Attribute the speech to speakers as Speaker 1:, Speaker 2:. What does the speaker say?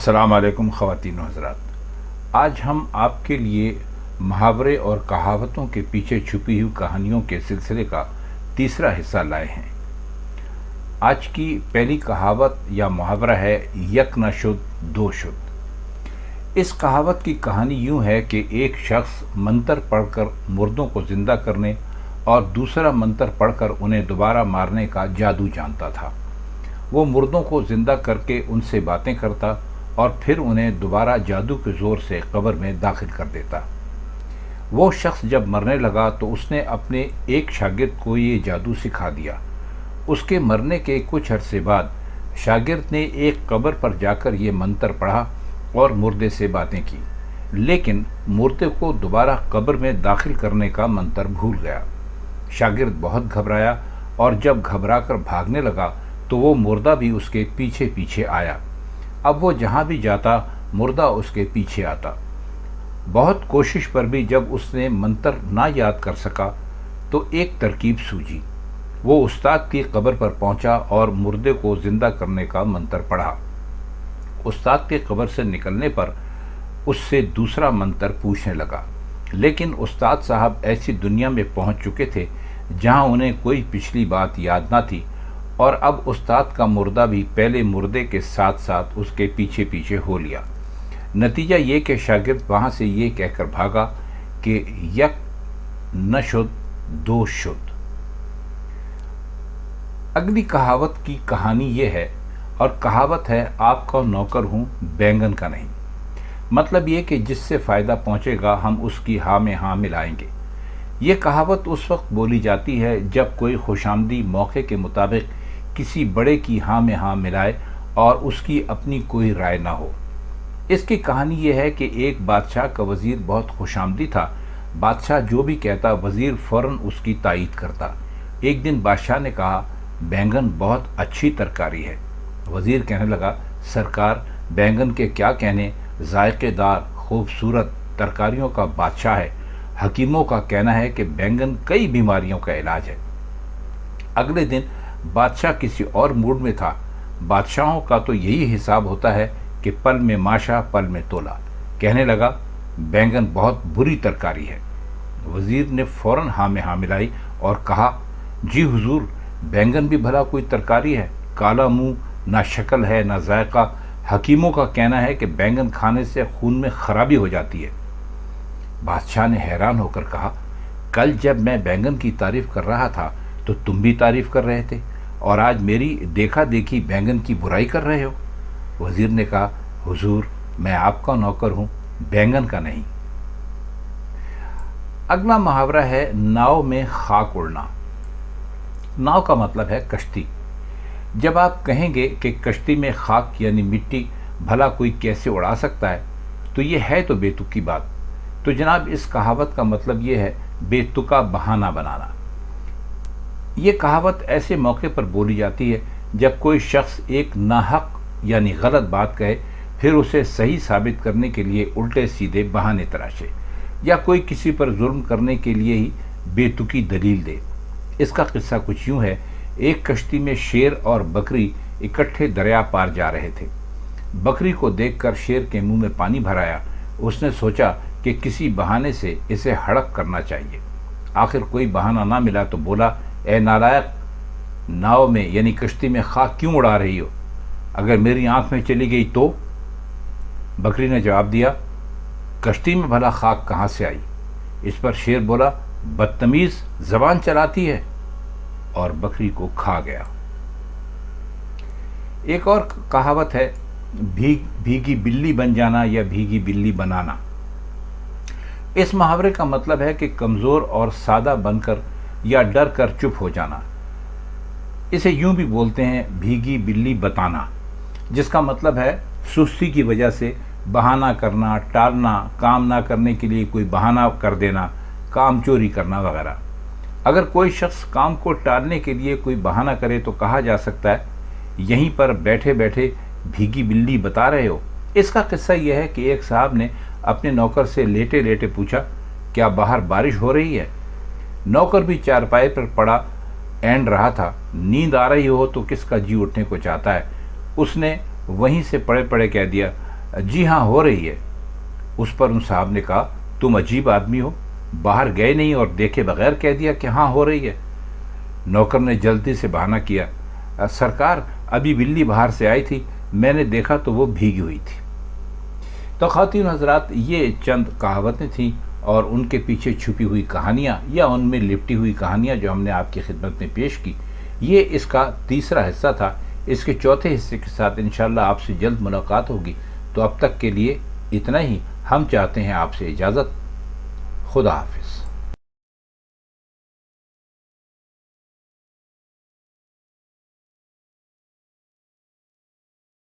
Speaker 1: السلام علیکم خواتین و حضرات، آج ہم آپ کے لیے محاورے اور کہاوتوں کے پیچھے چھپی ہوئی کہانیوں کے سلسلے کا تیسرا حصہ لائے ہیں۔ آج کی پہلی کہاوت یا محاورہ ہے یک نہ شد دو شد۔ اس کہاوت کی کہانی یوں ہے کہ ایک شخص منتر پڑھ کر مردوں کو زندہ کرنے اور دوسرا منتر پڑھ کر انہیں دوبارہ مارنے کا جادو جانتا تھا۔ وہ مردوں کو زندہ کر کے ان سے باتیں کرتا اور پھر انہیں دوبارہ جادو کے زور سے قبر میں داخل کر دیتا۔ وہ شخص جب مرنے لگا تو اس نے اپنے ایک شاگرد کو یہ جادو سکھا دیا۔ اس کے مرنے کے کچھ عرصے بعد شاگرد نے ایک قبر پر جا کر یہ منتر پڑھا اور مردے سے باتیں کی، لیکن مردے کو دوبارہ قبر میں داخل کرنے کا منتر بھول گیا۔ شاگرد بہت گھبرایا اور جب گھبرا کر بھاگنے لگا تو وہ مردہ بھی اس کے پیچھے پیچھے آیا۔ اب وہ جہاں بھی جاتا مردہ اس کے پیچھے آتا۔ بہت کوشش پر بھی جب اس نے منتر نہ یاد کر سکا تو ایک ترکیب سوجھی۔ وہ استاد کی قبر پر پہنچا اور مردے کو زندہ کرنے کا منتر پڑھا۔ استاد کی قبر سے نکلنے پر اس سے دوسرا منتر پوچھنے لگا، لیکن استاد صاحب ایسی دنیا میں پہنچ چکے تھے جہاں انہیں کوئی پچھلی بات یاد نہ تھی، اور اب استاد کا مردہ بھی پہلے مردے کے ساتھ ساتھ اس کے پیچھے پیچھے ہو لیا۔ نتیجہ یہ کہ شاگرد وہاں سے یہ کہہ کر بھاگا کہ یک نہ شد دو شد۔ اگلی کہاوت کی کہانی یہ ہے، اور کہاوت ہے آپ کا نوکر ہوں بینگن کا نہیں۔ مطلب یہ کہ جس سے فائدہ پہنچے گا ہم اس کی ہاں میں ہاں ملائیں گے۔ یہ کہاوت اس وقت بولی جاتی ہے جب کوئی خوشامدی موقع کے مطابق کسی بڑے کی ہاں میں ہاں ملائے اور اس کی اپنی کوئی رائے نہ ہو۔ اس کی کہانی یہ ہے کہ ایک بادشاہ کا وزیر بہت خوشامدی تھا۔ بادشاہ جو بھی کہتا وزیر فوراً اس کی تائید کرتا۔ ایک دن بادشاہ نے کہا، بینگن بہت اچھی ترکاری ہے۔ وزیر کہنے لگا، سرکار بینگن کے کیا کہنے، ذائقے دار خوبصورت ترکاریوں کا بادشاہ ہے۔ حکیموں کا کہنا ہے کہ بینگن کئی بیماریوں کا علاج ہے۔ اگلے دن بادشاہ کسی اور موڈ میں تھا۔ بادشاہوں کا تو یہی حساب ہوتا ہے کہ پل میں ماشا پل میں تولا۔ کہنے لگا، بینگن بہت بری ترکاری ہے۔ وزیر نے فوراً ہاں میں ہاں ملائی اور کہا، جی حضور، بینگن بھی بھلا کوئی ترکاری ہے؟ کالا منہ، نہ شکل ہے نہ ذائقہ۔ حکیموں کا کہنا ہے کہ بینگن کھانے سے خون میں خرابی ہو جاتی ہے۔ بادشاہ نے حیران ہو کر کہا، کل جب میں بینگن کی تعریف کر رہا تھا تو تم بھی تعریف کر رہے تھے، اور آج میری دیکھا دیکھی بینگن کی برائی کر رہے ہو۔ وزیر نے کہا، حضور میں آپ کا نوکر ہوں بینگن کا نہیں۔ اگلا محاورہ ہے ناؤ میں خاک اڑنا۔ ناؤ کا مطلب ہے کشتی۔ جب آپ کہیں گے کہ کشتی میں خاک یعنی مٹی بھلا کوئی کیسے اڑا سکتا ہے، تو یہ ہے تو بے تکی بات۔ تو جناب اس کہاوت کا مطلب یہ ہے بے تکا بہانہ بنانا۔ یہ کہاوت ایسے موقع پر بولی جاتی ہے جب کوئی شخص ایک ناحق یعنی غلط بات کہے، پھر اسے صحیح ثابت کرنے کے لیے الٹے سیدھے بہانے تراشے، یا کوئی کسی پر ظلم کرنے کے لیے ہی بے تکی دلیل دے۔ اس کا قصہ کچھ یوں ہے، ایک کشتی میں شیر اور بکری اکٹھے دریا پار جا رہے تھے۔ بکری کو دیکھ کر شیر کے منہ میں پانی بھر آیا۔ اس نے سوچا کہ کسی بہانے سے اسے ہڑپ کرنا چاہیے۔ آخر کوئی بہانہ نہ ملا تو بولا، اے نالائق، ناؤ میں یعنی کشتی میں خاک کیوں اڑا رہی ہو؟ اگر میری آنکھ میں چلی گئی تو؟ بکری نے جواب دیا، کشتی میں بھلا خاک کہاں سے آئی؟ اس پر شیر بولا، بدتمیز، زبان چلاتی ہے، اور بکری کو کھا گیا۔ ایک اور کہاوت ہے بھیگی بلی بن جانا یا بھیگی بلی بنانا۔ اس محاورے کا مطلب ہے کہ کمزور اور سادہ بن کر یا ڈر کر چپ ہو جانا۔ اسے یوں بھی بولتے ہیں بھیگی بلی بتانا، جس کا مطلب ہے سستی کی وجہ سے بہانہ کرنا، ٹالنا، کام نہ کرنے کے لیے کوئی بہانہ کر دینا، کام چوری کرنا وغیرہ۔ اگر کوئی شخص کام کو ٹالنے کے لیے کوئی بہانہ کرے تو کہا جا سکتا ہے، یہیں پر بیٹھے بیٹھے بھیگی بلی بتا رہے ہو۔ اس کا قصہ یہ ہے کہ ایک صاحب نے اپنے نوکر سے لیٹے لیٹے پوچھا، کیا باہر بارش ہو رہی ہے؟ نوکر بھی چارپائی پر پڑا اینڈ رہا تھا۔ نیند آ رہی ہو تو کس کا جی اٹھنے کو چاہتا ہے۔ اس نے وہیں سے پڑے پڑے کہہ دیا، جی ہاں ہو رہی ہے۔ اس پر ان صاحب نے کہا تم عجیب آدمی ہو، باہر گئے نہیں اور دیکھے بغیر کہہ دیا کہ ہاں ہو رہی ہے۔ نوکر نے جلدی سے بہانہ کیا، سرکار ابھی بلی باہر سے آئی تھی، میں نے دیکھا تو وہ بھیگی ہوئی تھی۔ تو خواتین حضرات، یہ چند کہاوتیں تھیں اور ان کے پیچھے چھپی ہوئی کہانیاں یا ان میں لپٹی ہوئی کہانیاں جو ہم نے آپ کی خدمت میں پیش کی، یہ اس کا تیسرا حصہ تھا۔ اس کے چوتھے حصے کے ساتھ انشاءاللہ آپ سے جلد ملاقات ہوگی۔ تو اب تک کے لیے اتنا ہی، ہم چاہتے ہیں آپ سے اجازت۔ خدا حافظ۔